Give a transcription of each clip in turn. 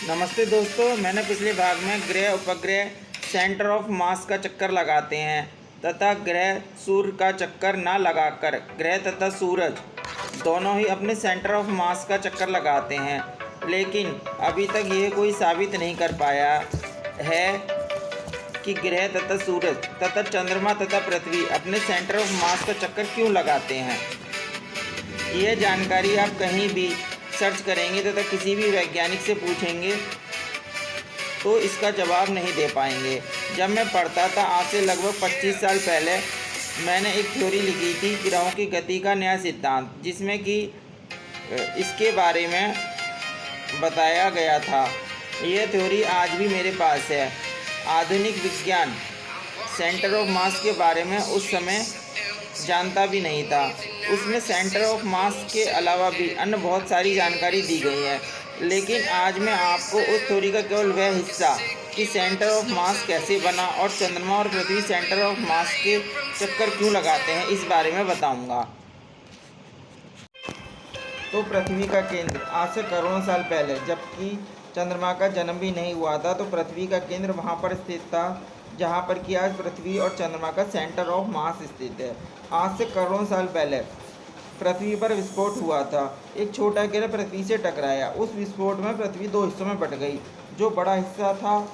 नमस्ते दोस्तों, मैंने पिछले भाग में ग्रह उपग्रह सेंटर ऑफ मास का चक्कर लगाते हैं तथा ग्रह सूर्य का चक्कर न लगाकर ग्रह तथा सूरज दोनों ही अपने सेंटर ऑफ मास का चक्कर लगाते हैं, लेकिन अभी तक यह कोई साबित नहीं कर पाया है कि ग्रह तथा सूरज तथा चंद्रमा तथा पृथ्वी अपने सेंटर ऑफ मास का चक्कर क्यों लगाते हैं। यह जानकारी आप कहीं भी सर्च करेंगे तथा किसी भी वैज्ञानिक से पूछेंगे तो इसका जवाब नहीं दे पाएंगे। जब मैं पढ़ता था आज से लगभग 25 साल पहले, मैंने एक थ्योरी लिखी थी ग्रहों की गति का नया सिद्धांत, जिसमें कि इसके बारे में बताया गया था। यह थ्योरी आज भी मेरे पास है। आधुनिक विज्ञान सेंटर ऑफ मास के बारे में उस समय जानता भी नहीं था। उसमें सेंटर ऑफ मास के अलावा भी अन्य बहुत सारी जानकारी दी गई है, लेकिन आज मैं आपको उस थ्योरी का केवल वह हिस्सा कि सेंटर ऑफ मास कैसे बना और चंद्रमा और पृथ्वी सेंटर ऑफ मास के चक्कर क्यों लगाते हैं, इस बारे में बताऊंगा। तो पृथ्वी का केंद्र आज से करोड़ों साल पहले, जबकि चंद्रमा का जन्म भी नहीं हुआ था, तो पृथ्वी का केंद्र वहाँ पर स्थित था जहाँ पर कि आज पृथ्वी और चंद्रमा का सेंटर ऑफ मास स्थित है। आज से करोड़ों साल पहले पृथ्वी पर विस्फोट हुआ था। एक छोटा ग्रह पृथ्वी से टकराया। उस विस्फोट में पृथ्वी दो हिस्सों में बट गई। जो बड़ा हिस्सा था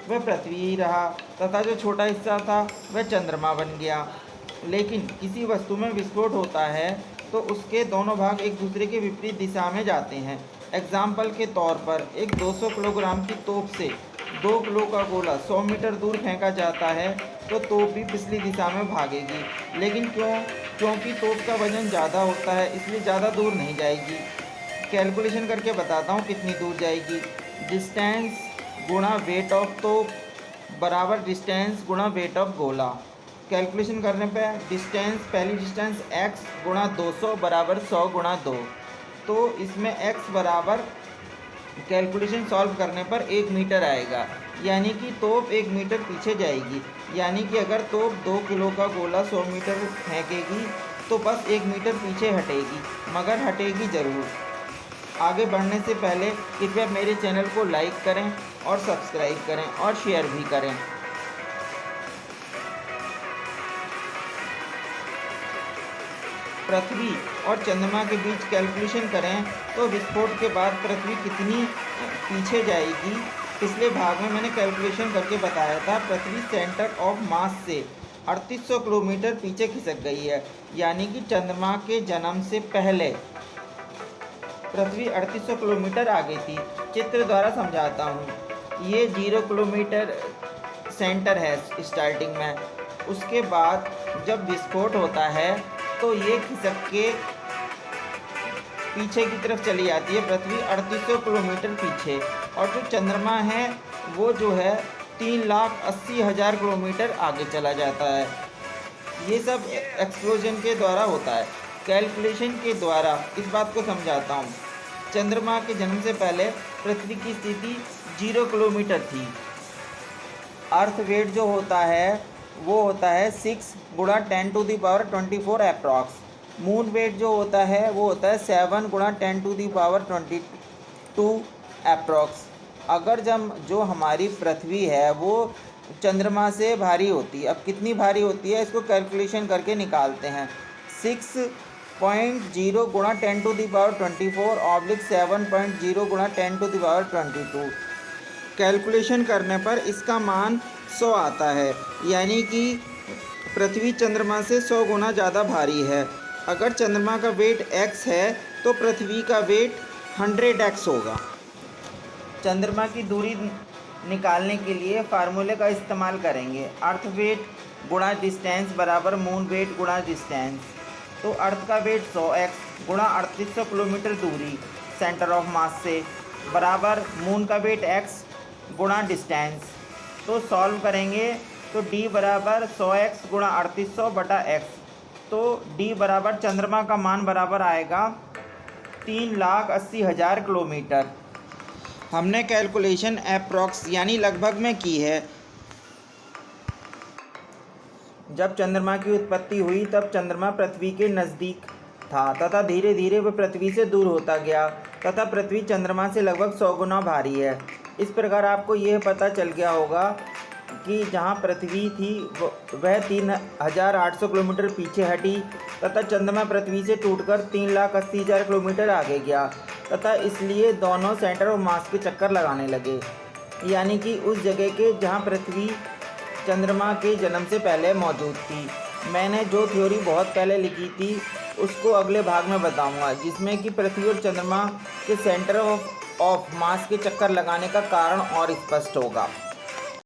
वह पृथ्वी ही रहा तथा जो छोटा हिस्सा था वह चंद्रमा बन गया। लेकिन किसी वस्तु में विस्फोट होता है तो उसके दोनों भाग एक दूसरे के विपरीत दिशा में जाते हैं। एग्जाम्पल के तौर पर एक 200 किलोग्राम की तोप से 2 किलो का गोला 100 मीटर दूर फेंका जाता है तो तोप भी पिछली दिशा में भागेगी। लेकिन क्योंकि तोप का वजन ज़्यादा होता है, इसलिए ज़्यादा दूर नहीं जाएगी। कैलकुलेशन करके बताता हूँ कितनी दूर जाएगी। डिस्टेंस गुणा वेट ऑफ तोप बराबर डिस्टेंस गुणा वेट ऑफ गोला। कैलकुलेशन करने पे डिस्टेंस, पहली डिस्टेंस x गुणा 200 बराबर 100 गुणा 2। तो इसमें x बराबर कैलकुलेशन सॉल्व करने पर 1 मीटर आएगा, यानी कि तोप 1 मीटर पीछे जाएगी। यानी कि अगर तोप 2 किलो का गोला 100 मीटर फेंकेगी तो बस 1 मीटर पीछे हटेगी, मगर हटेगी ज़रूर। आगे बढ़ने से पहले कृपया मेरे चैनल को लाइक करें और सब्सक्राइब करें और शेयर भी करें। पृथ्वी और चंद्रमा के बीच कैलकुलेशन करें तो विस्फोट के बाद पृथ्वी कितनी पीछे जाएगी। पिछले भाग में मैंने कैलकुलेशन करके बताया था। पृथ्वी सेंटर ऑफ मास से 3800 किलोमीटर पीछे खिसक गई है, यानी कि चंद्रमा के जन्म से पहले पृथ्वी 3800 किलोमीटर आगे थी। चित्र द्वारा समझाता हूँ। ये 0 किलोमीटर सेंटर है स्टार्टिंग में। उसके बाद जब विस्फोट होता है तो ये खिसक के पीछे की तरफ चली जाती है, पृथ्वी 3800 किलोमीटर पीछे। और जो चंद्रमा है वो जो है 3,80,000 किलोमीटर आगे चला जाता है। ये सब एक्सप्लोजन के द्वारा होता है। कैलकुलेशन के द्वारा इस बात को समझाता हूँ। चंद्रमा के जन्म से पहले पृथ्वी की स्थिति 0 किलोमीटर थी। अर्थ वेट जो होता है वो होता है 6 गुणा 10⁻24 अप्रॉक्स। मून वेट जो होता है वो होता है 7 गुणा 10⁻22 अप्रॉक्स। अगर जो हमारी पृथ्वी है वो चंद्रमा से भारी होती है, अब कितनी भारी होती है इसको कैलकुलेशन करके निकालते हैं। 6.0 गुणा 10⁻24 / 7.0 गुणा 10⁻22। कैलकुलेशन करने पर इसका मान 100 आता है, यानी कि पृथ्वी चंद्रमा से 100 गुना ज़्यादा भारी है। अगर चंद्रमा का वेट x है तो पृथ्वी का वेट 100x होगा। चंद्रमा की दूरी निकालने के लिए फार्मूले का इस्तेमाल करेंगे। अर्थ वेट गुणा डिस्टेंस बराबर मून वेट गुणा डिस्टेंस। तो अर्थ का वेट 100x गुणा 3800 किलोमीटर दूरी सेंटर ऑफ मास से बराबर मून का वेट x गुणा डिस्टेंस। तो सॉल्व करेंगे तो d बराबर 100x गुणा 3800 बटा x। तो d बराबर चंद्रमा का मान बराबर आएगा 3,80,000 किलोमीटर। हमने कैलकुलेशन अप्रॉक्स यानी लगभग में की है। जब चंद्रमा की उत्पत्ति हुई तब चंद्रमा पृथ्वी के नज़दीक था तथा धीरे धीरे वह पृथ्वी से दूर होता गया। तथा पृथ्वी चंद्रमा से लगभग 100 गुना भारी है। इस प्रकार आपको यह पता चल गया होगा कि जहाँ पृथ्वी थी वह 3,800 किलोमीटर पीछे हटी तथा चंद्रमा पृथ्वी से टूटकर 3,80,000 किलोमीटर आगे गया तथा इसलिए दोनों सेंटर ऑफ मास के चक्कर लगाने लगे, यानी कि उस जगह के जहाँ पृथ्वी चंद्रमा के जन्म से पहले मौजूद थी। मैंने जो थ्योरी बहुत पहले लिखी थी उसको अगले भाग में बताऊंगा, जिसमें कि पृथ्वी और चंद्रमा के सेंटर ऑफ मास के चक्कर लगाने का कारण और स्पष्ट होगा।